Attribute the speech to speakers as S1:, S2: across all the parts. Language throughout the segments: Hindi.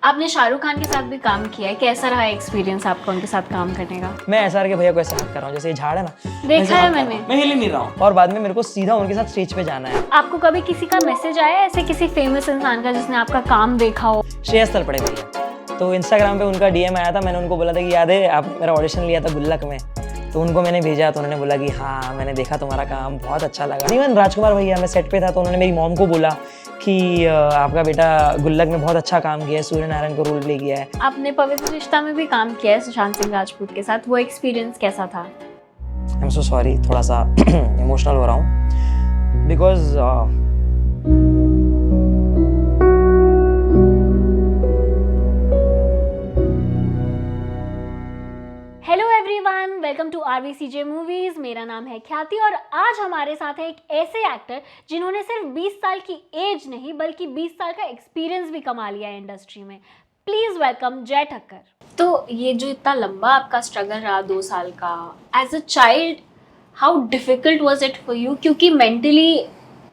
S1: आपने शाहरुख खान के साथ भी काम किया है, कैसा रहा एक्सपीरियंस आपका उनके साथ काम करने का?
S2: मैं एसआर के भैया को ऐसे हाथ कर रहा हूँ, जैसे ये झाड़ है ना,
S1: देखा है मैंने।
S2: मैं हिल ही नहीं रहा हूँ, और बाद में मेरे को सीधा उनके साथ स्टेज पे जाना है।
S1: आपको कभी किसी का मैसेज आया ऐसे किसी फेमस इंसान का जिसने आपका काम देखा हो?
S2: श्रेयस तलपड़े भैया, तो इंस्टाग्राम पे उनका डीएम आया था, मैंने उनको बोला था कि याद है आपने मेरा ऑडिशन लिया था गुल्लक में, तो उनको मैंने भेजा तो उन्होंने बोला कि हाँ मैंने देखा तुम्हारा काम बहुत अच्छा लगा। इवन राजकुमार भैया, मैं सेट पे था तो उन्होंने मेरी मॉम को बोला कि आपका बेटा गुल्लक में बहुत अच्छा काम किया है, सूर्य नारायण को रोल प्ले किया है।
S1: आपने पवित्र रिश्ता में भी काम किया है सुशांत सिंह राजपूत के साथ, वो एक्सपीरियंस कैसा था?
S2: आई एम सो सॉरी, थोड़ा सा इमोशनल हो रहा हूँ because
S1: hello everyone, welcome to RVCJ movies. मेरा नाम है ख्याति और आज हमारे साथ है एक ऐसे एक्टर जिन्होंने सिर्फ 20 साल की एज नहीं बल्कि 20 साल का एक्सपीरियंस भी कमा लिया है इंडस्ट्री में। प्लीज वेलकम जय ठक्कर। तो ये जो इतना लंबा आपका स्ट्रगल रहा 2 साल का, as a child how difficult was it for you? क्योंकि मेंटली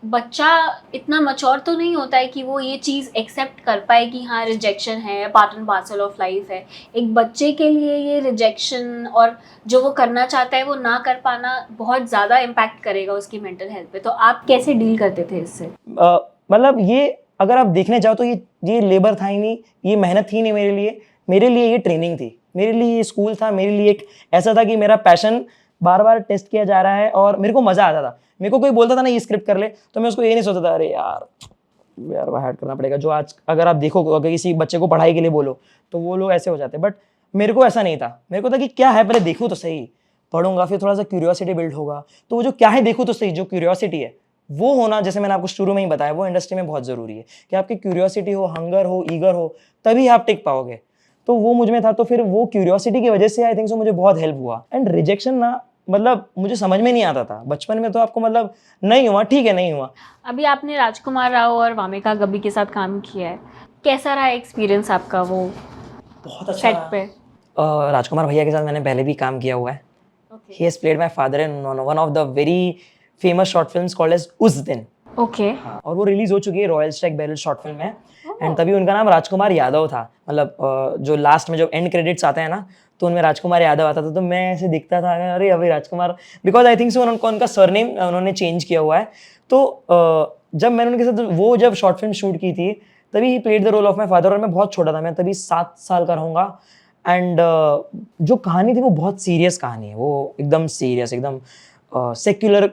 S1: बच्चा इतना मच्योर तो नहीं होता है कि वो ये चीज़ एक्सेप्ट कर पाए कि हाँ रिजेक्शन है, part and parcel of life है। एक बच्चे के लिए ये रिजेक्शन और जो वो करना चाहता है वो ना कर पाना बहुत ज़्यादा इम्पैक्ट करेगा उसकी मेंटल हेल्थ पे। तो आप कैसे डील करते थे इससे?
S2: मतलब ये अगर आप देखने जाओ तो ये लेबर था ही नहीं, ये मेहनत थी नहीं मेरे लिए ये ट्रेनिंग थी, मेरे लिए ये स्कूल था, मेरे लिए एक ऐसा था कि मेरा पैशन बार बार टेस्ट किया जा रहा है और मेरे को मज़ा आता था। मेरे को कोई बोलता था ना ये स्क्रिप्ट कर ले, तो मैं उसको ये नहीं सोचता था अरे यार वो हार्ड करना पड़ेगा। जो आज अगर आप देखो, अगर किसी बच्चे को पढ़ाई के लिए बोलो तो वो लोग ऐसे हो जाते हैं, बट मेरे को ऐसा नहीं था। मेरे को था कि क्या है पहले देखूँ तो सही, पढ़ूंगा फिर थोड़ा सा क्यूरियोसिटी बिल्ड होगा, तो वो जो क्या है देखूँ तो सही, जो क्यूरियोसिटी है वो होना, जैसे मैंने आपको शुरू में ही बताया, वो इंडस्ट्री में बहुत ज़रूरी है कि आपकी क्यूरियोसिटी हो, हंगर हो, ईगर हो, तभी आप टिक पाओगे। तो वो मुझ में था, तो फिर वो क्यूरियोसिटी की वजह से आई थिंक सो मुझे बहुत हेल्प हुआ। एंड रिजेक्शन ना, मतलब मुझे समझ में नहीं आता था बचपन में, तो आपको मतलब नहीं हुआ ठीक है, नहीं हुआ।
S1: अभी आपने राजकुमार राव और वामिका गब्बी के साथ काम किया है, कैसा रहा एक्सपीरियंस आपका वो
S2: बहुत अच्छा
S1: सेट पे?
S2: राजकुमार भैया के साथ मैंने पहले भी काम किया हुआ है। He has played my father in one of the very famous short films called as Us Din.
S1: Okay.
S2: और वो रिलीज हो चुकी है, Royal Strike Barrel short film है। एंड तभी उनका नाम राजकुमार यादव था, मतलब जो लास्ट में जो एंड क्रेडिट्स आते हैं ना, तो उनमें राजकुमार यादव आता था, तो मैं ऐसे दिखता था अरे अभी राजकुमार, बिकॉज आई थिंक सो उनका सरनेम उन्होंने चेंज किया हुआ है। तो जब मैंने उनके साथ वो जब शॉर्ट फिल्म शूट की थी, तभी he played the role of my father, और मैं बहुत छोटा था, मैं तभी 7 साल का रहूँगा। एंड जो कहानी थी वो बहुत सीरियस कहानी है, वो एकदम सीरियस, एकदम सेक्युलर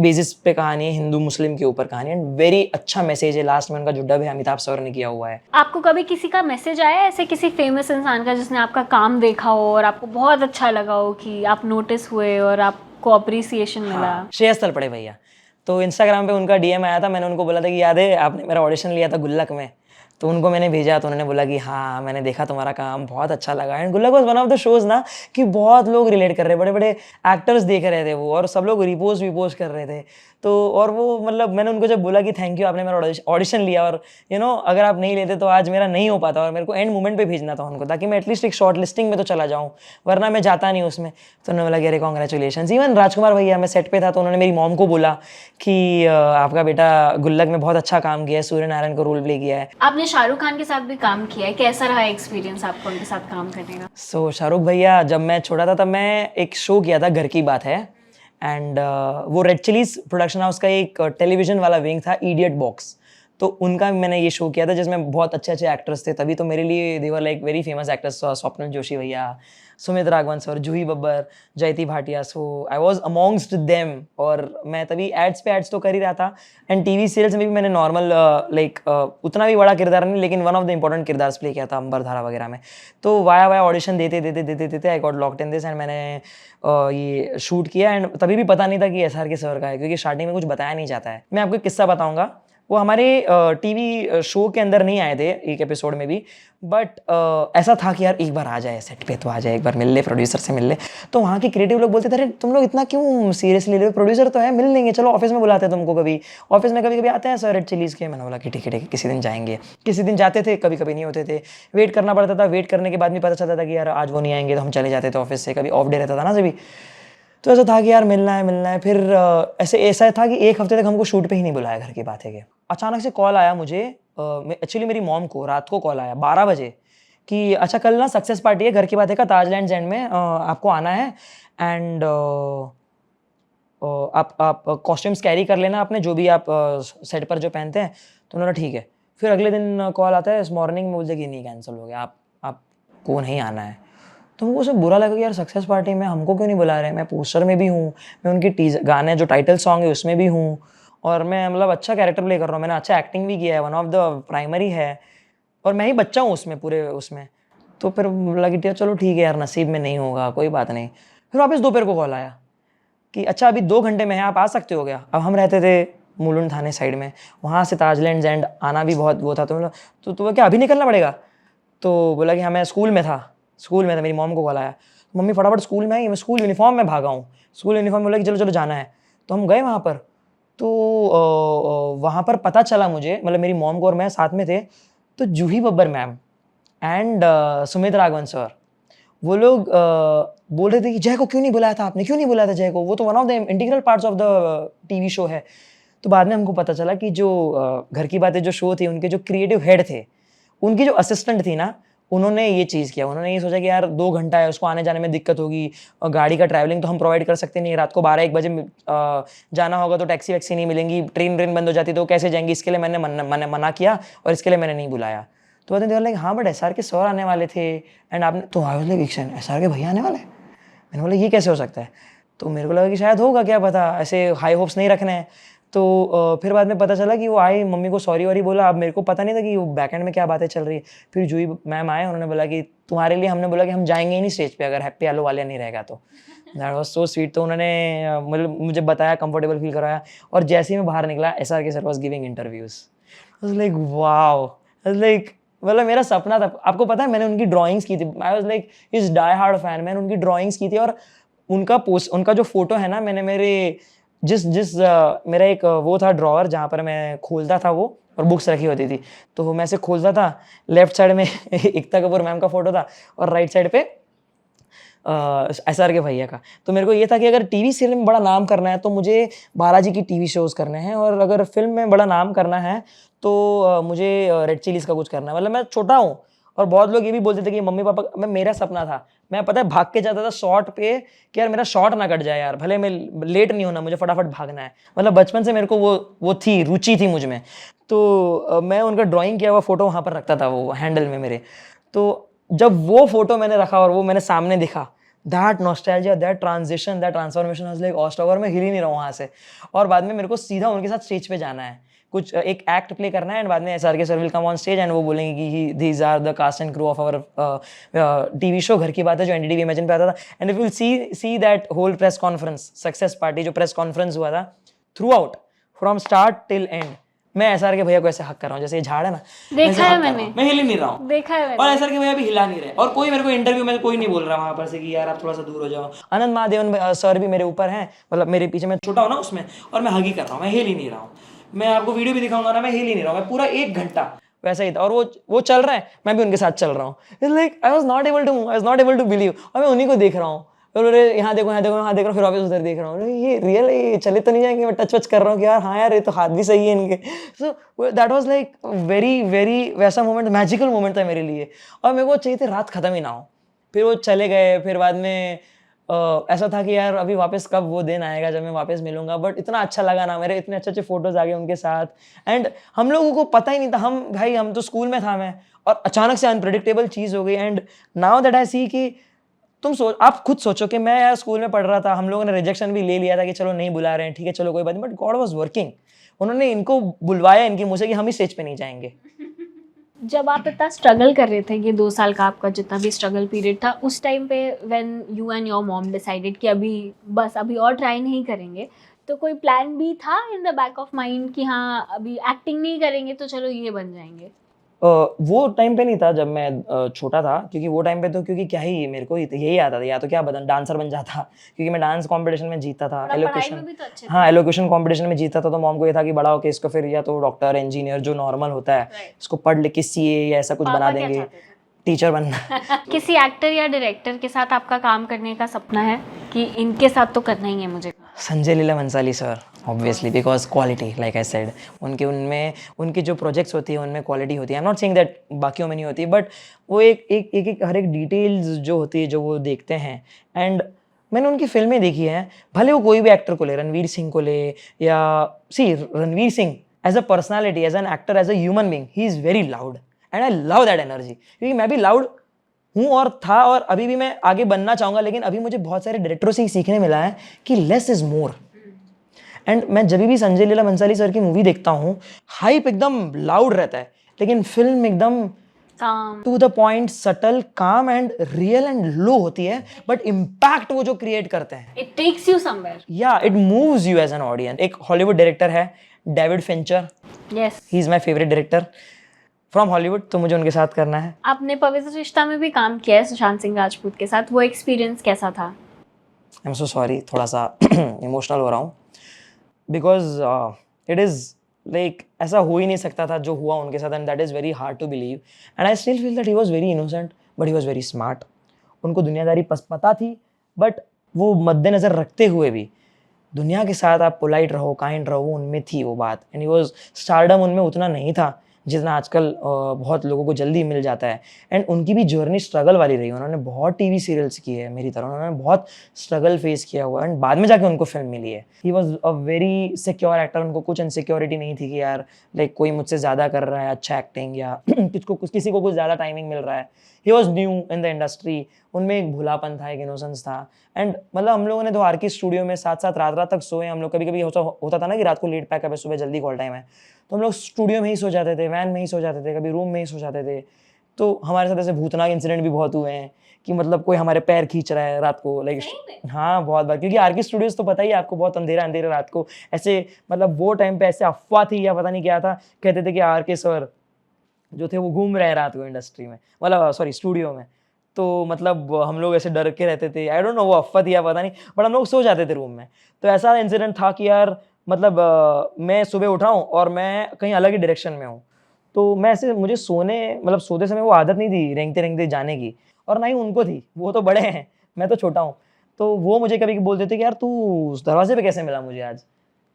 S2: बेसिस पे कहानी है, हिंदू मुस्लिम के ऊपर कहानी है। एंड वेरी अच्छा मैसेज है लास्ट में उनका जो डब है अमिताभ सर ने किया हुआ है।
S1: आपको कभी किसी का मैसेज आया ऐसे किसी फेमस इंसान का जिसने आपका काम देखा हो और आपको बहुत अच्छा लगा हो कि आप नोटिस हुए और आपको अप्रिसिएशन मिला?
S2: श्रेयस तलपड़े भैया, तो इंस्टाग्राम पे उनका डीएम आया था, मैंने उनको बोला था कि याद है आपने मेरा ऑडिशन लिया था गुल्लक में, तो उनको मैंने भेजा तो उन्होंने बोला कि हाँ मैंने देखा तुम्हारा काम बहुत अच्छा लगा। एंड गुल्लक was one of the shows ना कि बहुत लोग रिलेट कर रहे, बड़े बड़े एक्टर्स देख रहे थे वो, और सब लोग रिपोस्ट कर रहे थे। तो और वो मतलब मैंने उनको जब बोला कि थैंक यू आपने मेरा ऑडिशन लिया, और अगर आप नहीं लेते तो आज मेरा नहीं हो पाता, और मेरे को एंड मोमेंट पे भेजना था उनको, ताकि मैं एटलीस्ट एक शॉर्ट लिस्टिंग में तो चला जाऊँ, वरना मैं जाता नहीं उसमें। तो उन्होंने बोला कि अरे कॉन्ग्रेचुलेशन। इवन राजकुमार भैया, मैं सेट पे था तो उन्होंने मेरी मॉम को बोला कि आपका बेटा गुल्लक में बहुत अच्छा काम किया है, सूर्य नारायण को रोल प्ले किया है।
S1: आपने शाहरुख खान के साथ भी काम किया है, कैसा रहा एक्सपीरियंस आपको उनके साथ काम करने का?
S2: सो शाहरुख भैया, जब मैं छोटा था तब मैं एक शो किया था, घर की बात है। एंड वो रेड चिलीज प्रोडक्शन हाउस का एक टेलीविजन वाला विंग था, इडियट बॉक्स, तो उनका मैंने ये शो किया था जिसमें बहुत अच्छे अच्छे एक्टर्स थे। तभी तो मेरे लिए they were like very famous actors, Swapnil Joshi भैया, Sumit Raghavan sir, Juhi Babbar, Jayati Bhatia. So I was amongst them, और मैं तभी एड्स तो कर ही रहा था। एंड टीवी सीरियल्स में भी मैंने नॉर्मल उतना भी बड़ा किरदार नहीं, लेकिन वन ऑफ द इंपॉर्टेंट किरदार प्ले किया था अंबरधारा वगैरह में। तो वाया ऑडिशन देते I got locked in this, and मैंने ये शूट किया। एंड तभी भी पता नहीं था कि एसआर के सर का है, क्योंकि स्टार्टिंग में कुछ बताया नहीं जाता है। मैं आपको एक किस्सा बताऊंगा, वो हमारे टीवी शो के अंदर नहीं आए थे एक एपिसोड में भी, बट ऐसा था कि यार एक बार आ जाए सेट पे, तो आ जाए एक बार मिल ले, प्रोड्यूसर से मिल ले। तो वहाँ के क्रिएटिव लोग बोलते थे अरे तुम लोग इतना क्यों सीरियसली ले रहे हो, प्रोड्यूसर तो है, मिल लेंगे, चलो ऑफिस में बुलाते हैं तुमको, कभी ऑफिस में कभी कभी आते हैं सर रेड चिलीज के। मैंने बोला कि ठीक है किसी दिन जाएंगे। किसी दिन जाते थे, कभी कभी नहीं होते थे, वेट करना पड़ता था। वेट करने के बाद भी पता चलता था कि यार आज वो नहीं आएंगे, तो हम चले जाते थे ऑफिस से, कभी ऑफ डे रहता था ना सभी। तो ऐसा था कि यार मिलना है। फिर ऐसा था कि एक हफ्ते तक हमको शूट पे ही नहीं बुलाया। घर की बात है कि अचानक से कॉल आया मुझे, एक्चुअली मेरी मॉम को रात को कॉल आया 12 बजे कि अच्छा कल ना सक्सेस पार्टी है घर की बात है का ताजलैंड एंड में, आपको आना है एंड आप कॉस्ट्यूम्स कैरी कर लेना अपने, जो भी आप सेट पर जो पहनते हैं। तो उन्होंने ठीक है। फिर अगले दिन कॉल आता है इस मॉर्निंग में, बोलते कि नहीं कैंसिल हो गया, आपको नहीं आना है। तो मुझे उसमें बुरा लगा कि यार सक्सेस पार्टी में हमको क्यों नहीं बुला रहे, मैं पोस्टर में भी हूँ, मैं उनकी टीजर गाने जो टाइटल सॉन्ग है उसमें भी हूँ, और मैं मतलब अच्छा कैरेक्टर प्ले कर रहा हूँ, मैंने अच्छा एक्टिंग भी किया है, वन ऑफ द प्राइमरी है, और मैं ही बच्चा हूँ उसमें पूरे उसमें। तो फिर लगी कि चलो ठीक है यार, नसीब में नहीं होगा, कोई बात नहीं। फिर वापस दोपहर को कॉल आया कि अच्छा अभी 2 घंटे में है, आप आ सकते हो क्या। अब हम रहते थे मुलुंड थाने साइड में, वहाँ से ताजलैंड एंड आना भी बहुत वो था। तो क्या अभी निकलना पड़ेगा। तो बोला कि हाँ मैं स्कूल में था, मेरी मॉम को कॉल आया, मम्मी फटाफट स्कूल में आई, मैं स्कूल यूनिफॉर्म में भागा हूँ, स्कूल यूनिफॉर्म में बोला कि चलो चलो जाना है। तो हम गए वहाँ पर। तो वहाँ पर पता चला मुझे, मतलब मेरी मॉम को और मैं साथ में थे, तो Juhi Babbar ma'am and Sumit Raghavan sir, वो लोग बोल रहे थे कि जय को क्यों नहीं बुलाया था आपने, क्यों नहीं बुलाया था जय को, वो तो one of the integral parts of the TV show है। तो बाद में हमको पता चला कि जो घर की बातें जो शो थी, उनके जो क्रिएटिव हेड थे, उनकी जो असिस्टेंट थी ना, उन्होंने ये चीज़ किया। उन्होंने ये सोचा कि यार 2 घंटा है, उसको आने जाने में दिक्कत होगी, और गाड़ी का ट्रैवलिंग तो हम प्रोवाइड कर सकते नहीं, रात को 12-1 बजे जाना होगा तो टैक्सी वैक्सी नहीं मिलेंगी, ट्रेन बंद हो जाती तो कैसे जाएंगी, इसके लिए मैंने मना किया और इसके लिए मैंने नहीं बुलाया। तो कहते हैं लाइक हाँ बट एसआर के सर आने वाले थे एंड आपने, तो आई वाज लाइक एसआर के भैया आने वाले। मैंने बोला ये कैसे हो सकता है। तो मेरे को लगा कि शायद होगा, क्या पता, ऐसे हाई होप्स नहीं रखने हैं। तो फिर बाद में पता चला कि वो आए, मम्मी को सॉरी वॉरी बोला। अब मेरे को पता नहीं था कि वो बैकएंड में क्या बातें चल रही है। फिर जूही मैम आए, उन्होंने बोला कि तुम्हारे लिए हमने बोला कि हम जाएंगे ही नहीं स्टेज पे अगर हैप्पी आलू वाले नहीं रहेगा तो। That was so sweet. तो उन्होंने मतलब मुझे बताया, कंफर्टेबल फील कराया, और जैसे ही मैं बाहर निकला SR K sir was giving interviews. I was like wow, I was like मतलब मेरा सपना था। आपको पता है मैंने उनकी ड्राइंग्स की थी, I was like his die hard fan. मैंने उनकी ड्राइंग्स की थी, और उनका जो फोटो है ना, मैंने मेरे मेरा एक वो था ड्रॉअर जहाँ पर मैं खोलता था वो, और बुक्स रखी होती थी, तो मैं ऐसे खोलता था, लेफ्ट साइड में एकता कपूर मैम का फोटो था और राइट साइड पे एसआर के भैया का। तो मेरे को ये था कि अगर टीवी सीरियल में बड़ा नाम करना है तो मुझे बालाजी की टीवी शोज़ करने हैं, और अगर फिल्म में बड़ा नाम करना है तो मुझे रेड चिलीज़ का कुछ करना है। मतलब मैं छोटा हूँ, और बहुत लोग ये भी बोलते थे कि मम्मी पापा, मेरा सपना था, मैं पता है भाग के जाता था शॉट पे कि यार मेरा शॉट ना कट जाए यार, भले मैं लेट नहीं होना, मुझे फटाफट भागना है। मतलब बचपन से मेरे को वो थी, रुचि थी मुझ में। तो मैं उनका ड्राइंग किया हुआ फोटो वहाँ पर रखता था वो हैंडल में मेरे। तो जब वो फोटो मैंने रखा और वो मैंने सामने दिखा, that nostalgia, that transition, that transformation was like ऑस्टोवर। और मैं हिल ही नहीं रहा हूँ वहाँ से। और बाद में मेरे को सीधा उनके साथ स्टेज पे जाना है, कुछ एक एक्ट प्ले करना है, एंड बाद में SR K sir will come on stage and वो बोलेंगे कि these are the cast and crew of our TV show Ghar Ki बात है, जो एनडीटीवी इमेजिन पे आता था। And if you will see that whole press conference, success party जो प्रेस कॉन्फ्रेंस हुआ था, throughout from start till end, मैं एसआर के भैया को ऐसे हक कर रहा हूँ, जैसे ये झाड़ है ना,
S1: देखा है मैंने,
S2: मैं हिल ही नहीं रहा हूँ,
S1: देखा है मैंने।
S2: और एसआर के भैया भी हिला नहीं रहे, और कोई मेरे को इंटरव्यू में कोई नहीं बोल रहा वहाँ पर से कि यार आप थोड़ा सा दूर हो जाओ। आनंद महादेवन सर भी मेरे ऊपर हैं, मतलब मेरे पीछे, मैं छोटा हूँ ना उसमें, और मैं हग ही कर रहा हूँ, मैं हिल ही नहीं रहा हूँ। मैं आपको वीडियो भी दिखाऊंगा ना, मैं हिल ही नहीं रहा हूँ, मैं पूरा 1 घंटा वैसा ही था, और वो चल रहा है, मैं भी उनके साथ चल रहा हूँ। It's like I was not able to believe, और मैं उन्हीं को देख रहा हूँ, अरे यहाँ देखो यहाँ देखो यहाँ देख रहा हूँ, फिर वापस उधर देख रहा हूँ, ये रियल है, ये चले तो नहीं जाएंगे। मैं टच वच कर रहा हूँ कि यार हाँ यार ये तो हाथ भी सही है इनके। So that was like very very वैसा मोमेंट, मैजिकल मोमेंट था मेरे लिए, और मेरे को चाहिए थे रात खत्म ही ना हो। फिर वो चले गए, फिर बाद में ऐसा था कि यार अभी वापस कब वो दिन आएगा जब मैं वापस मिलूंगा। बट इतना अच्छा लगा ना, मेरे इतने अच्छे अच्छे फोटोज आ गए उनके साथ, एंड हम लोगों को पता ही नहीं था, हम तो स्कूल में था मैं, और अचानक से अनप्रेडिक्टेबल चीज़ हो गई। एंड नाउ दैट आई सी कि आप खुद सोचो कि मैं यार स्कूल में पढ़ रहा था, हम लोगों ने रिजेक्शन भी ले लिया था कि चलो नहीं बुला रहे हैं, ठीक है चलो कोई बात नहीं, बट गॉड वाज वर्किंग। उन्होंने इनको बुलवाया इनकी मुँह से कि हम ही स्टेज पे नहीं जाएंगे।
S1: जब आप इतना स्ट्रगल कर रहे थे, ये 2 साल का आपका जितना भी स्ट्रगल पीरियड था, उस टाइम पे when you and your mom decided कि अभी और ट्राई नहीं करेंगे, तो कोई प्लान भी था in the back of mind कि हाँ अभी एक्टिंग नहीं करेंगे तो चलो ये बन जाएंगे?
S2: वो टाइम पे नहीं था जब मैं छोटा था, क्योंकि वो टाइम पे तो क्योंकि क्या ही मेरे को यही आता था, या तो क्या डांसर बन जाता, क्योंकि मैं डांस कंपटीशन में जीतता था, एलोकेशन, हाँ एलोकेशन कंपटीशन में जीतता था। तो मॉम को ये था कि बड़ा होके इसको फिर या तो डॉक्टर इंजीनियर जो नॉर्मल होता है, इसको पढ़ लिख के सीए या ऐसा कुछ बना देंगे, टीचर बनना।
S1: किसी एक्टर या डायरेक्टर के साथ आपका काम करने का सपना है कि इनके साथ तो करना ही है मुझे?
S2: Sanjay Leela Bhansali sir, obviously because quality like I said उनकी जो प्रोजेक्ट्स होती है उनमें क्वालिटी होती है। I am not saying that बाकियों में नहीं होती, बट वो एक हर एक डिटेल्स जो होती है जो वो देखते हैं। एंड मैंने उनकी फिल्में देखी हैं, भले वो कोई भी एक्टर को ले, रणवीर सिंह को ले या Ranveer Singh as a personality, as an actor, as a human being, he is very loud and I love that energy. क्योंकि मैं भी लाउड हूँ और था और अभी भी मैं आगे बनना चाहूँगा, लेकिन अभी मुझे बहुत सारे डायरेक्टरों से ही सीखने मिला है कि लेस इज़ मोर। एंड मैं जब भी संजय लीला भंसाली सर की मूवी देखता हूँ, हाइप एकदम लाउड रहता है, लेकिन फिल्म एकदम
S1: calm
S2: to the point, subtle, calm and real and low होती है, बट इम्पैक्ट वो जो क्रिएट करते हैं,
S1: इट टेक्स यू समवेयर।
S2: या it moves you as an audience. एक हॉलीवुड डायरेक्टर है David Fincher,
S1: yes,
S2: he is my favourite director from Hollywood, तो मुझे उनके साथ करना है।
S1: आपने पवित्र रिश्ता में भी काम किया है सुशांत सिंह राजपूत के साथ, वो एक्सपीरियंस कैसा था?
S2: आई एम सो सॉरी, थोड़ा सा इमोशनल हो रहा हूँ, बिकॉज इट इज़ लाइक ऐसा हो ही नहीं सकता था जो हुआ उनके साथ, and that is very hard to believe. And I still feel that he was very innocent but he was very smart. उनको दुनियादारी पता थी, बट वो मद्देनज़र रखते हुए भी दुनिया के साथ आप पोलाइट रहो, काइंड रहो, उनमें थी वो बात। एंड ही वॉज स्टारडम उनमें उतना नहीं था जितना आजकल बहुत लोगों को जल्दी मिल जाता है। एंड उनकी भी जर्नी स्ट्रगल वाली रही, उन्होंने बहुत टीवी सीरियल्स किए हैं मेरी तरह, उन्होंने बहुत स्ट्रगल फेस किया हुआ, एंड बाद में जाके उनको फिल्म मिली है। He was a very secure actor, उनको कुछ इनसिक्योरिटी नहीं थी कि यार लाइक कोई मुझसे ज़्यादा कर रहा है अच्छा एक्टिंग, या किसी को कुछ ज़्यादा टाइमिंग मिल रहा है। He was new in the industry, उनमें एक भुलापन था, एक इनोसेंस था। एंड मतलब हम लोगों ने तो आर के स्टूडियो में साथ साथ रात तक सोए हम लोग। कभी कभी होता था ना कि रात को लेट पैकअप है, सुबह जल्दी कॉल टाइम है, तो हम लोग स्टूडियो में ही सो जाते थे, वैन में ही सो जाते थे, कभी रूम में ही सो जाते थे। तो हमारे साथ ऐसे भूतनाक इंसिडेंट भी बहुत हुए हैं कि मतलब कोई हमारे पैर खींच रहा है रात को, लाइक हाँ बहुत बार, क्योंकि आर के स्टूडियोज तो पता ही है आपको, बहुत अंधेरा रात को ऐसे, मतलब वो टाइम पे ऐसे अफवाह थी या पता नहीं क्या था, कहते थे कि आर के सर जो थे वो घूम रहे हैं रात को इंडस्ट्री में, मतलब सॉरी स्टूडियो में। तो मतलब हम लोग ऐसे डर के रहते थे, आई डोंट नो वो अफवाह थी या पता नहीं, बट हम लोग सो जाते थे रूम में। तो ऐसा इंसिडेंट था कि यार मतलब मैं सुबह उठा हूँ और मैं कहीं अलग ही डायरेक्शन में हूँ, तो मैं ऐसे, मुझे मतलब सोते समय वो आदत नहीं थी रेंगते रेंगते जाने की, और ना ही उनको थी, वो तो बड़े हैं, मैं तो छोटा हूँ। तो वो मुझे कभी बोलते थे कि यार तू उस दरवाजे पे कैसे मिला मुझे आज,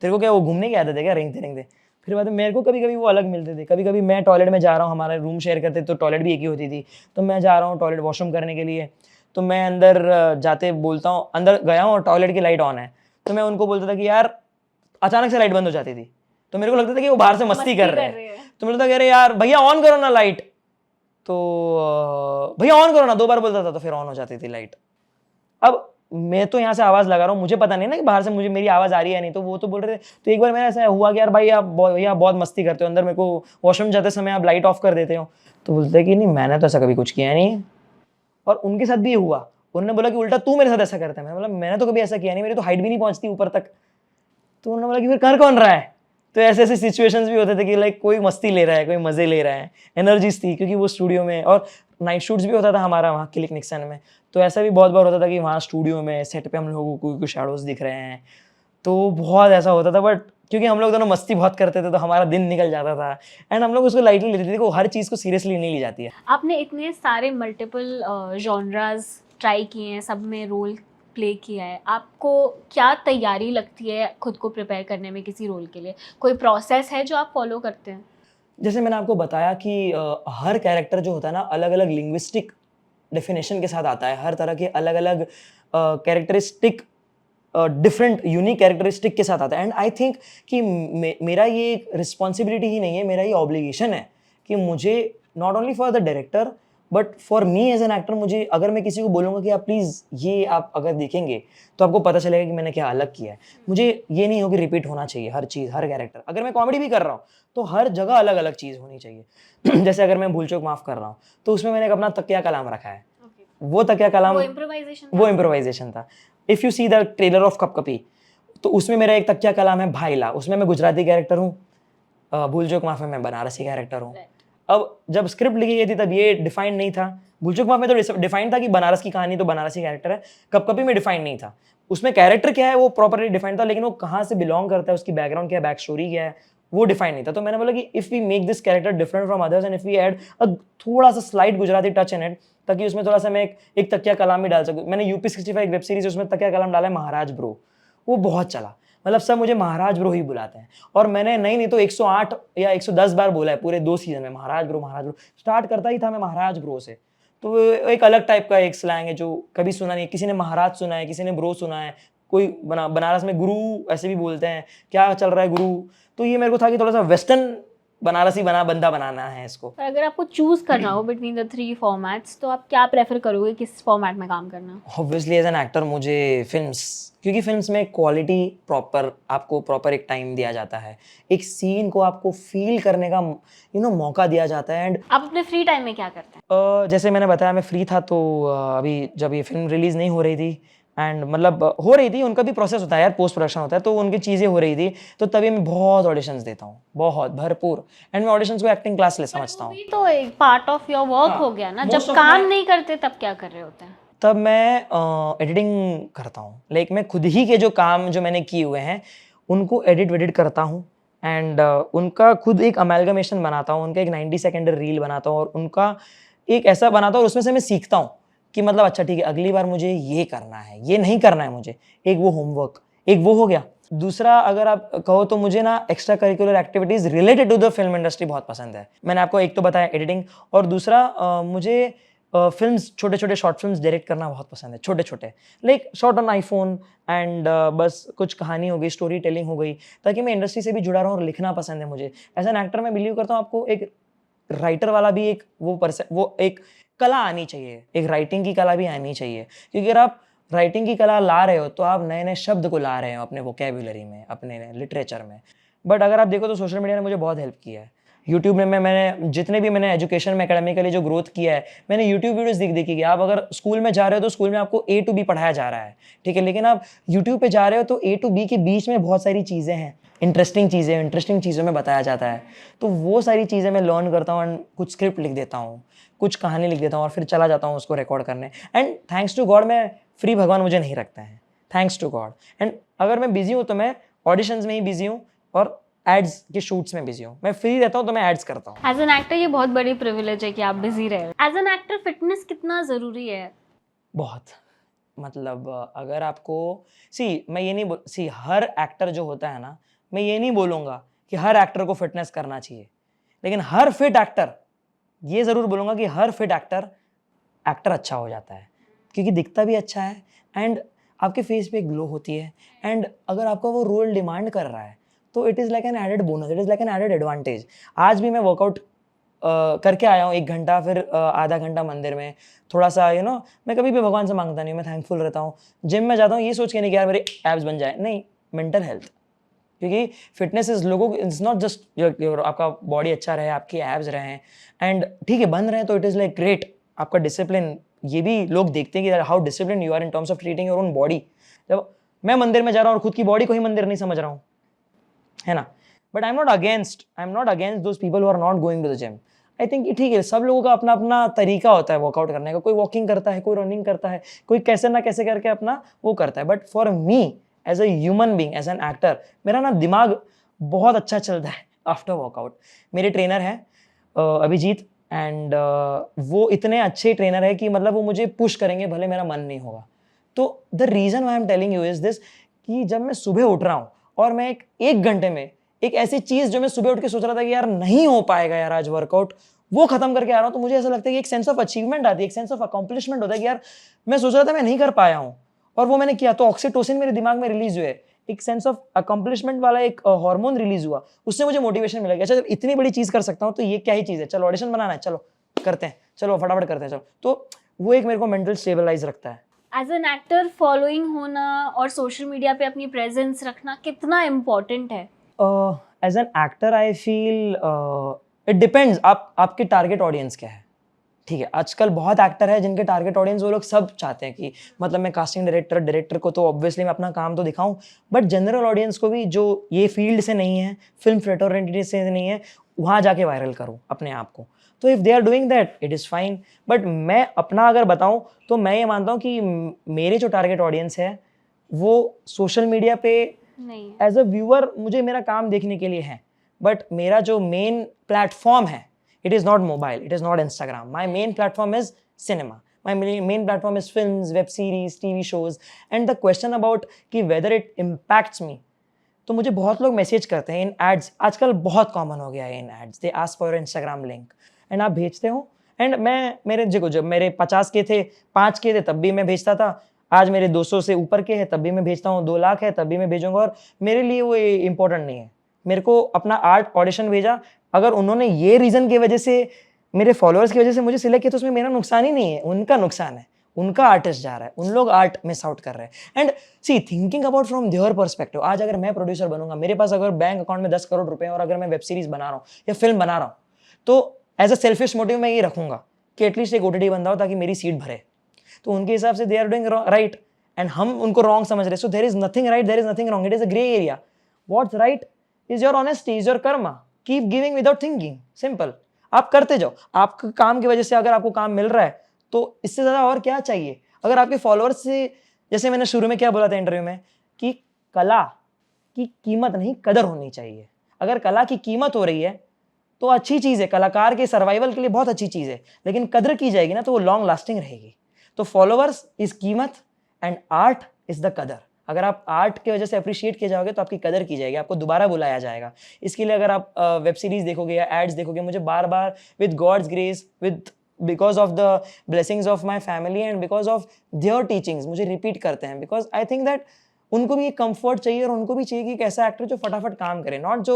S2: तेरे को क्या वो घूमने की आदत है क्या रेंगते रेंगते। फिर बाद में मेरे को कभी कभी वो अलग मिलते थे, कभी कभी मैं टॉयलेट में जा रहा हूँ, हमारे रूम शेयर करते तो टॉयलेट भी एक ही होती थी, तो मैं जा रहा हूँ टॉयलेट वॉशरूम करने के लिए, तो मैं अंदर जाते बोलता हूँ, अंदर गया हूँ और टॉयलेट की लाइट ऑन है, तो मैं उनको बोलता था कि यार अचानक से लाइट बंद हो जाती थी, तो मेरे को लगता था कि वो बाहर से मस्ती कर रहे हैं। तो मेरे लगता अरे यार भैया ऑन करो ना लाइट, तो भैया ऑन करो ना, 2 बार बोलता था तो फिर ऑन हो जाती थी लाइट। अब मैं तो यहाँ से आवाज़ लगा रहा हूँ, मुझे पता नहीं ना कि बाहर से मुझे मेरी आवाज़ आ रही है नहीं, तो वो तो बोल रहे थे। तो एक बार मेरा ऐसा हुआ कि यार भाई आप भैया बहुत मस्ती करते हो, अंदर मेरे को वॉशरूम जाते समय आप लाइट ऑफ कर देते हो, तो बोलते कि नहीं मैंने तो ऐसा कभी कुछ किया नहीं है। और उनके साथ भी हुआ, उन्होंने बोला कि उल्टा तू मेरे साथ ऐसा करता है, मैंने बोला मैंने तो कभी ऐसा किया नहीं, मेरी तो हाइट भी नहीं पहुँचती ऊपर तक। तो उन्होंने बोला कि फिर कर कौन रहा है। तो ऐसे ऐसे सिचुएशंस भी होते थे कि लाइक कोई मस्ती ले रहा है, कोई मज़े ले रहा है, एनर्जीज थी, क्योंकि वो स्टूडियो में, और नाइट शूट्स भी होता था हमारा वहाँ क्लिक निक्सन में, तो ऐसा भी बहुत बार होता था कि वहाँ स्टूडियो में सेट पे हम लोगों को कोई शैडोज दिख रहे हैं, तो बहुत ऐसा होता था। बट क्योंकि हम लोग दोनों मस्ती बहुत करते थे तो हमारा दिन निकल जाता था, एंड हम लोग उसको लाइटली लेते थे, देखो हर चीज़ को सीरियसली नहीं ली जाती है।
S1: आपने इतने सारे मल्टीपल जॉनरास ट्राई किए हैं, सब में रोल प्ले किया है, आपको क्या तैयारी लगती है खुद को प्रिपेयर करने में किसी रोल के लिए? कोई प्रोसेस है जो आप फॉलो करते हैं?
S2: जैसे मैंने आपको बताया कि हर कैरेक्टर जो होता है ना अलग अलग लिंग्विस्टिक डेफिनेशन के साथ आता है, हर तरह के अलग अलग कैरेक्टरिस्टिक, डिफरेंट यूनिक कैरेक्टरिस्टिक के साथ आता है। एंड आई थिंक कि मेरा ये एक रिस्पॉन्सिबिलिटी ही नहीं है, मेरा ये ऑब्लिगेशन है कि मुझे not only for the director but for me as an actor, मुझे अगर मैं किसी को बोलूँगा कि आप प्लीज़ ये आप अगर देखेंगे तो आपको पता चलेगा कि मैंने क्या अलग किया है। मुझे ये नहीं हो कि रिपीट होना चाहिए हर चीज़, हर कैरेक्टर। अगर मैं कॉमेडी भी कर रहा हूँ तो हर जगह अलग अलग चीज़ होनी चाहिए। जैसे अगर मैं भूल चूक माफ़ कर रहा हूँ तो उसमें मैंने एक अपना तकिया कलाम रखा है, वो तकिया कलाम
S1: वो
S2: इम्प्रोवाइजेशन था। If you see the trailer of Kapkapi, तो उसमें मेरा एक तकिया कलाम है भाईला, उसमें मैं गुजराती कैरेक्टर हूँ, भूल चूक माफ़ में मैं बनारसी कैरेक्टर हूँ। अब जब स्क्रिप्ट लिखी गई थी तब ये डिफाइंड नहीं था, भूल चूक माफ़ में तो डिफाइंड था कि बनारस की कहानी तो बनारसी कैरेक्टर है, कपकपी में डिफाइंड नहीं था, उसमें कैरेक्टर क्या है वो प्रॉपरली डिफाइंड था, लेकिन वो कहाँ से बिलोंग करता है, उसकी बैकग्राउंड क्या है, बैक स्टोरी क्या है, वो डिफाइन नहीं था। तो मैंने बोला कि if we make this character different from others and if we add थोड़ा सा slight Gujarati touch in it, ताकि उसमें थोड़ा सा मैं एक तकिया कलाम भी डाल सकूँ। मैंने यूपी 65 एक वेब सीरीज उसमें तकिया कलाम डाला है महाराज ब्रो, वो बहुत चला। मतलब सब मुझे महाराज ब्रो ही बुलाते हैं, और मैंने नहीं तो 108 या 110 बार बोला है पूरे 2 सीजन में, महाराज ब्रो महाराज ब्रो। स्टार्ट करता ही था मैं महाराज ब्रो से, तो वो एक अलग टाइप का एक स्लैंग है जो कभी सुना नहीं है। किसी ने महाराज सुना है, किसी ने ब्रो सुना है, कोई बनारस में गुरु ऐसे भी बोलते हैं, क्या चल रहा है गुरु। तो ये मेरे को था कि थोड़ा सा वेस्टर्न बनारसी बंदा बनाना है इसको।
S1: पर अगर आपको चूज करना हो बिटवीन द 3 फॉर्मेट्स तो आप क्या प्रेफर करोगे, किस फॉर्मेट में काम करना?
S2: ऑब्वियसली एज एन एक्टर मुझे फिल्म्स, क्योंकि फिल्म्स में क्वालिटी प्रॉपर, आपको प्रॉपर एक टाइम दिया जाता है, एक सीन को आपको फील करने का मौका दिया जाता है। एंड
S1: आप अपने फ्री टाइम में क्या करते हैं?
S2: जैसे मैंने बताया मैं फ्री था, तो अभी जब ये फिल्म रिलीज नहीं हो रही थी, एंड मतलब हो रही थी, उनका भी प्रोसेस होता है यार, पोस्ट प्रोडक्शन होता है, तो उनकी चीज़ें हो रही थी, तो तभी मैं बहुत ऑडिशंस देता हूँ, बहुत भरपूर। एंड मैं ऑडिशंस को एक्टिंग क्लास ले समझता हूँ।
S1: तो एक पार्ट ऑफ योर वर्क हो गया ना, जब काम नहीं करते तब क्या कर रहे होते हैं?
S2: तब मैं एडिटिंग करता हूँ, लाइक मैं खुद ही के जो काम जो मैंने किए हुए हैं उनको एडिट करता हूँ, एंड उनका खुद एक अमेलगमेशन बनाता हूँ, उनका एक 90 सेकेंड रील बनाता हूँ, और उनका एक ऐसा बनाता हूँ, और उसमें से मैं सीखता हूँ कि मतलब अच्छा ठीक है, अगली बार मुझे ये करना है, ये नहीं करना है मुझे। एक वो होमवर्क, एक वो हो गया। दूसरा अगर आप कहो तो मुझे ना extracurricular activities related to the film industry बहुत पसंद है। मैंने आपको एक तो बताया एडिटिंग, और दूसरा मुझे फिल्म्स, छोटे छोटे शॉर्ट फिल्म्स डायरेक्ट करना बहुत पसंद है, छोटे छोटे, like short on iPhone, and बस कुछ कहानी हो गई, स्टोरी टेलिंग हो गई, ताकि मैं इंडस्ट्री से भी जुड़ा रहूँ, और लिखना पसंद है मुझे। एज एन एक्टर मैं बिलीव करता हूँ आपको एक राइटर वाला भी एक वो एक कला आनी चाहिए, एक राइटिंग की कला भी आनी चाहिए, क्योंकि अगर आप राइटिंग की कला ला रहे हो तो आप नए नए शब्द को ला रहे हो अपने वोकेबुलरी में, अपने लिटरेचर में। बट अगर आप देखो तो सोशल मीडिया ने मुझे बहुत हेल्प किया है। यूट्यूब में मैंने जितने भी मैंने एजुकेशन में एकेडमिकली जो ग्रोथ किया है, मैंने यूट्यूब वीडियोस देख कि आप अगर स्कूल में जा रहे हो तो स्कूल में आपको A to B पढ़ाया जा रहा है, ठीक है, लेकिन आप यूट्यूब पे जा रहे हो तो A to B के बीच में बहुत सारी चीज़ें हैं, इंटरेस्टिंग चीज़ों में बताया जाता है। तो वो सारी चीज़ें मैं लर्न करता हूँ, एंड कुछ स्क्रिप्ट लिख देता हूँ, कुछ कहानी लिख देता हूँ, और फिर चला जाता हूँ उसको रिकॉर्ड करने। एंड थैंक्स टू गॉड मैं फ्री भगवान मुझे नहीं रखते हैं, थैंक्स टू गॉड। एंड अगर मैं बिजी हूँ तो मैं ऑडिशंस में ही बिजी हूँ, और एड्स के शूट्स में बिजी हूँ। मैं फ्री रहता हूँ तो मैं एड्स करता हूँ।
S1: एज एन एक्टर ये बहुत बड़ी प्रिविलेज है कि आप बिजी रहे। एज एन एक्टर फिटनेस कितना ज़रूरी है?
S2: बहुत, मतलब अगर आपको मैं ये नहीं हर एक्टर जो होता है ना, मैं ये नहीं बोलूँगा कि हर एक्टर को फिटनेस करना चाहिए, लेकिन हर फिट एक्टर, ये ज़रूर बोलूँगा कि हर फिट एक्टर अच्छा हो जाता है, क्योंकि दिखता भी अच्छा है, एंड आपके फेस पे ग्लो होती है, एंड अगर आपका वो रोल डिमांड कर रहा है तो it is like an added bonus, it is like an added advantage. आज भी मैं वर्कआउट करके आया हूँ 1 घंटा, फिर आधा घंटा मंदिर में, थोड़ा सा मैं कभी भी भगवान से मांगता नहीं, मैं थैंकफुल रहता हूँ। जिम में जाता हूँ ये सोच के नहीं कि यार मेरे एब्स बन जाए, नहीं, मेंटल हेल्थ, क्योंकि फिटनेस इज लोगों को, इट्स नॉट जस्ट आपका बॉडी अच्छा रहे, आपके एब्स रहें, एंड ठीक है बन रहे हैं तो इट इज़ लाइक ग्रेट। आपका डिसिप्लिन, ये भी लोग देखते हैं कि how discipline you are in terms of treating your own body. जब मैं मंदिर में जा रहा हूँ और खुद की बॉडी को ही मंदिर नहीं समझ रहा हूँ, है ना। But I am not against those people who are not going to the gym. I think ठीक है, सब लोगों का अपना अपना तरीका होता है वर्कआउट करने का, कोई वॉकिंग करता है, कोई रनिंग करता है, कोई कैसे ना कैसे करके अपना वो करता है। But for me as a human being, as an actor, मेरा ना दिमाग बहुत अच्छा चलता है आफ्टर वर्कआउट। मेरे ट्रेनर हैं अभिजीत, एंड वो इतने अच्छे ट्रेनर है कि मतलब वो मुझे पुश करेंगे भले मेरा मन नहीं होगा। तो the reason I am telling you is this, कि जब मैं सुबह उठ रहा हूँ और मैं एक घंटे में एक ऐसी चीज़ जो मैं सुबह उठ के सोच रहा था कि यार नहीं हो पाएगा यार आज वर्कआउट, वो खत्म करके आ रहा हूँ, तो मुझे ऐसा लगता है कि एक सेंस ऑफ अचीवमेंट आती है, एक सेंस ऑफ अकम्पलिशमेंट होता है कि यार मैं सोच रहा था मैं नहीं कर पाया हूँ और वो मैंने किया, तो ऑक्सीटोसिन मेरे दिमाग में रिलीज हुए, एक सेंस ऑफ अकम्पलिशमेंट वाला एक हार्मोन रिलीज हुआ, उससे मुझे मोटिवेशन मिला कि अच्छा जब इतनी बड़ी चीज़ कर सकता हूँ तो ये क्या ही चीज़ है, चलो ऑडिशन बनाना है, चलो करते हैं, चलो फटाफट करते हैं, चलो। तो वो एक मेरे को मेंटल स्टेबलाइज रखता है।
S1: एज एन एक्टर फॉलोइंग होना और सोशल मीडिया पे अपनी प्रेजेंस रखना कितना इम्पोर्टेंट है?
S2: As an actor I feel it depends, आपके टारगेट ऑडियंस क्या है। ठीक है, आजकल बहुत एक्टर है जिनके टारगेट ऑडियंस, वो लोग सब चाहते हैं कि मतलब मैं कास्टिंग डायरेक्टर को तो ऑब्वियसली मैं अपना काम तो दिखाऊं, बट जनरल ऑडियंस को भी जो ये फील्ड से नहीं है, फिल्म फ्रेटर्निटी से नहीं है, वहाँ जाके वायरल करूँ अपने आप को। तो if they are doing that it is fine. But मैं अपना अगर बताऊँ तो मैं ये मानता हूँ कि मेरे जो टारगेट ऑडियंस है वो सोशल मीडिया पे
S1: नहीं,
S2: एज अ व्यूअर मुझे मेरा काम देखने के लिए है, बट मेरा जो मेन प्लेटफॉर्म है, it is not mobile, it is not Instagram. My main platform is cinema. My main platform is films, web series, TV shows. And the question about ki whether it impacts me, तो मुझे बहुत लोग मैसेज करते हैं इन एड्स, आजकल बहुत कॉमन हो गया है in ads, they ask for your Instagram link and आप भेजते हो। एंड मैं मेरे देखो जब मेरे 50 के थे, 5 के थे तब भी मैं भेजता था, आज मेरे 200 से ऊपर के हैं तब भी मैं भेजता हूँ, 2 लाख है तब भी मैं भेजूंगा, और मेरे लिए वो इम्पोर्टेंट नहीं है। मेरे को अपना आर्ट ऑडिशन भेजा, अगर उन्होंने ये रीज़न की वजह से, मेरे फॉलोअर्स की वजह से मुझे सिलेक्ट किया, तो उसमें मेरा नुकसान ही नहीं है, उनका नुकसान है, उनका आर्टिस्ट जा रहा है, उन लोग आर्ट मिस आउट कर रहे हैं। And see thinking about from their perspective, आज अगर मैं प्रोड्यूसर बनूंगा, मेरे पास अगर बैंक अकाउंट में 10 करोड़ रुपए हैं और अगर मैं वेब सीरीज बना रहा हूँ या फिल्म बना रहा हूँ, तो एज अ सेल्फिश मोटिव मैं ये रखूंगा कि एटलीस्ट एक OTT बंदा हो ताकि मेरी सीट भरे। तो उनके हिसाब से they are doing right and हम उनको रॉन्ग समझ रहे। So there is nothing right, there is nothing wrong, it is a grey area. What's right is your honesty, is your karma, keep giving without thinking, simple. आप करते जाओ, आपके काम की वजह से अगर आपको काम मिल रहा है तो इससे ज़्यादा और क्या चाहिए। अगर आपके फॉलोअर्स से, जैसे मैंने शुरू में क्या बोला था इंटरव्यू में, कि कला की कीमत नहीं कदर होनी चाहिए। अगर कला की कीमत हो रही है तो अच्छी चीज़ है, कलाकार के सर्वाइवल के लिए बहुत अच्छी चीज़ है, लेकिन कदर की जाएगी ना तो वो लॉन्ग लास्टिंग रहेगी। तो फॉलोअर्स इज कीमत एंड आर्ट इज द कदर। अगर आप आर्ट की वजह से अप्रिशिएट किए जाओगे तो आपकी कदर की जाएगी, आपको दोबारा बुलाया जाएगा। इसके लिए अगर आप वेब सीरीज देखोगे या एड्स देखोगे, मुझे बार बार with God's grace, with because of the blessings of my family and because of their teachings मुझे रिपीट करते हैं, बिकॉज आई थिंक दैट उनको भी एक कंफर्ट चाहिए और उनको भी चाहिए कि एक ऐसा एक्टर जो फटाफट काम करे, नॉट जो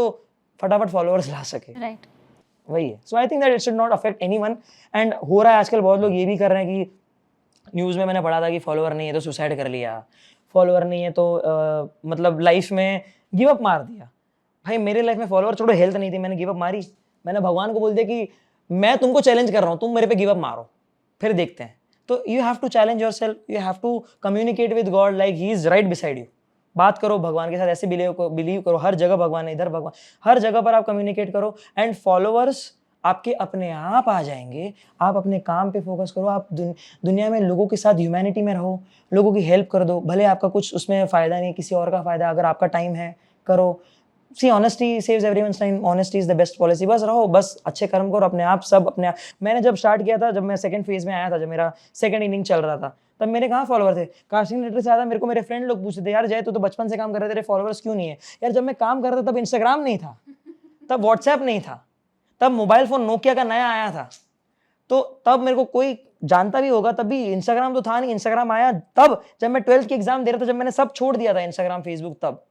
S2: फटाफट फॉलोअर्स ला सके।
S1: राइट,
S2: वही है। So I think that it should not affect anyone. And हो रहा है आजकल, बहुत लोग ये भी कर रहे हैं कि न्यूज़ में मैंने पढ़ा था कि फॉलोअर नहीं है तो सुसाइड कर लिया, फॉलोअर नहीं है तो मतलब लाइफ में गिव अप मार दिया। भाई मेरे लाइफ में फॉलोअर छोड़ो, हेल्थ नहीं थी, मैंने गिव अप मारी। मैंने भगवान को बोल दिया कि मैं तुमको चैलेंज कर रहा हूँ, तुम मेरे पे गिव अप मारो, फिर देखते हैं। तो you have to challenge yourself, you have to communicate with God like he is right beside you. बात करो भगवान के साथ, ऐसे बिलीव करो, हर जगह भगवान है, इधर भगवान, हर जगह पर आप कम्युनिकेट करो एंड फॉलोअर्स आपके अपने आप आ जाएंगे। आप अपने काम पे फोकस करो, आप दुनिया में लोगों के साथ ह्यूमैनिटी में रहो, लोगों की हेल्प कर दो, भले आपका कुछ उसमें फ़ायदा नहीं, किसी और का फ़ायदा, अगर आपका टाइम है करो। See honesty saves everyone's time, honesty is the best policy. बस रहो, बस अच्छे कर्म करो, अपने आप सब अपने आप। मैंने जब स्टार्ट किया था, जब मैं सेकंड फेज में आया था, जब मेरा सेकंड इनिंग चल रहा था, तब मेरे कहाँ फॉलोअर थे। कास्टिंग डायरेक्टर से ज़्यादा मेरे को मेरे फ्रेंड लोग पूछते थे, यार जय तो बचपन से काम कर रहे थे, तेरे फॉलोअर्स क्यों नहीं है। यार जब मैं काम कर रहा था तब इंस्टाग्राम नहीं था, तब व्हाट्सएप नहीं था, तब मोबाइल फोन नोकिया का नया आया था, तो तब मेरे को कोई जानता भी होगा, तब भी इंस्टाग्राम तो था नहीं। इंस्टाग्राम आया तब जब मैं 12th की एग्जाम दे रहा था, जब मैंने सब छोड़ दिया था, इंस्टाग्राम फेसबुक तब।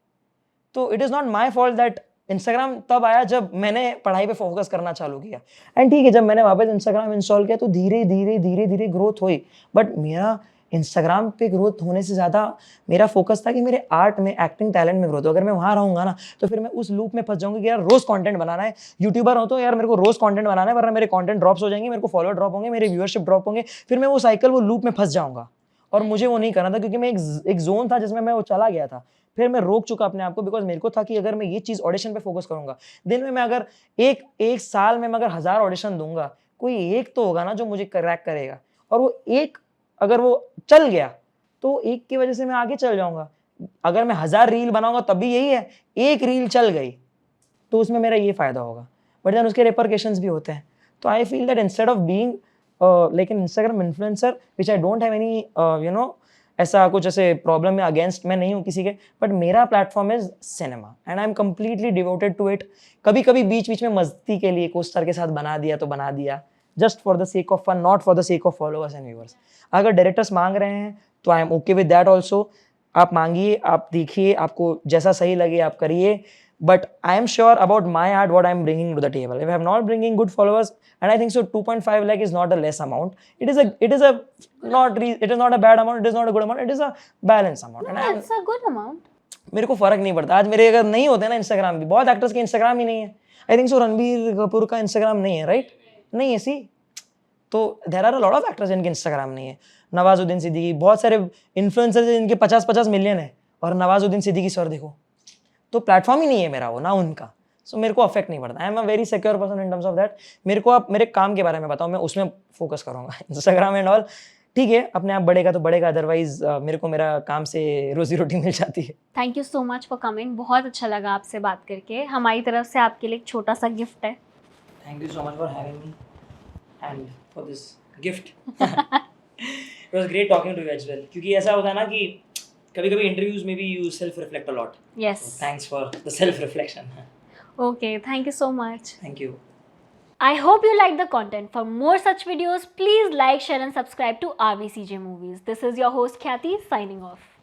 S2: तो it is not my fault that Instagram तब आया जब मैंने पढ़ाई पे फोकस करना चालू किया। एंड ठीक है, जब मैंने वापस इंस्टाग्राम इंस्टॉल किया तो धीरे धीरे ग्रोथ हुई, बट मेरा इंस्टाग्राम पे ग्रोथ होने से ज़्यादा मेरा फोकस था कि मेरे आर्ट में, एक्टिंग टैलेंट में ग्रोथ हो। अगर मैं वहाँ रहूँगा ना तो फिर मैं उस लूप में फंस जाऊँगी कि यार रोज़ कंटेंट बनाना है। यूट्यूबर हो तो यार मेरे को रोज़ कंटेंट बनाना है, वरना मेरे कंटेंट ड्रॉप्स हो जाएंगे, मेरे को फॉलोअर ड्रॉप होंगे, मेरे व्यूअरशिप ड्रॉप होंगे, फिर मैं वो साइकिल, वो लूप में फंस जाऊँगा। और मुझे वो नहीं करना था, क्योंकि मैं एक जोन था जिसमें मैं वो चला गया था। फिर मैं रोक चुका अपने आप को, बिकॉज मेरे को था कि अगर मैं ये चीज़ ऑडिशन पे फोकस करूँगा, दिन में मैं अगर एक साल में मैं अगर 1000 ऑडिशन दूंगा, कोई एक तो होगा ना जो मुझे क्रैक करेगा, और वो एक अगर वो चल गया तो एक की वजह से मैं आगे चल जाऊंगा। अगर मैं 1000 रील बनाऊंगा तब भी यही है, एक रील चल गई तो उसमें मेरा ये फायदा होगा, बट देन उसके रिपरकेशंस भी होते हैं। तो I feel that instead of being like an Instagram influencer, which I don't have any ऐसा कुछ ऐसे प्रॉब्लम में अगेंस्ट मैं नहीं हूँ किसी के, बट मेरा platform is cinema and I am completely devoted to it. कभी कभी बीच में मस्ती के लिए कोस्टार के साथ बना दिया तो बना दिया, just for the sake of fun, not for the sake of followers and viewers. अगर डायरेक्टर्स मांग रहे हैं तो I am okay with that also. आप मांगिए, आप देखिए, आपको जैसा सही लगे आप करिए, but I am sure about my art, what I am bringing to the table. If I am not bringing good followers, and I think so 2.5 lakh is not a less amount, it is not a bad amount, it is not a good amount, it is a balanced amount.
S1: No, it's a good amount.
S2: मेरे को फर्क नहीं पड़ता। आज मेरे अगर नहीं होते ना इंस्टाग्राम भी, बहुत एक्टर्स के इंस्टाग्राम ही नहीं है। I think so Ranbir Kapoor का इंस्टाग्राम नहीं है, राइट? नहीं है, सी। तो there are a lot of actors जिनके इंस्टाग्राम नहीं है। नवाजुद्दीन सिद्दीकी, बहुत सारे इन्फ्लुएंसर्स जिनके 50-50 मिलियन है, और नवाजुद्दीन सिद्दीकी सर देखो, तो प्लेटफॉर्म ही नहीं है मेरा, वो ना उनका। सो मेरे को अफेक्ट नहीं पड़ता। I am a very secure person in terms of that. मेरे को आप मेरे काम के बारे में बताओ, मैं उसमें फोकस करूँगा। इंस्टाग्राम एंड ऑल ठीक है, अपने आप बढ़ेगा तो बढ़ेगा, अदरवाइज मेरे को मेरा काम से रोजी रोटी मिल जाती है।
S1: Thank you so much for coming, बहुत अच्छा लगा आपसे बात करके। हमारी तरफ से आपके लिए एक छोटा सा गिफ्ट है।
S2: Thank you so much for having me and for this gift. It was great talking to you as well, क्योंकि ऐसा होता है ना कि कभी कभी इंटरव्यूज में भी you self reflect a lot.
S1: Yes.
S2: Thanks for the self reflection.
S1: Okay, thank you so much.
S2: Thank you.
S1: I hope you liked the content. For more such videos, please like, share and subscribe to RVCJ Movies. This is your host Khyati signing off.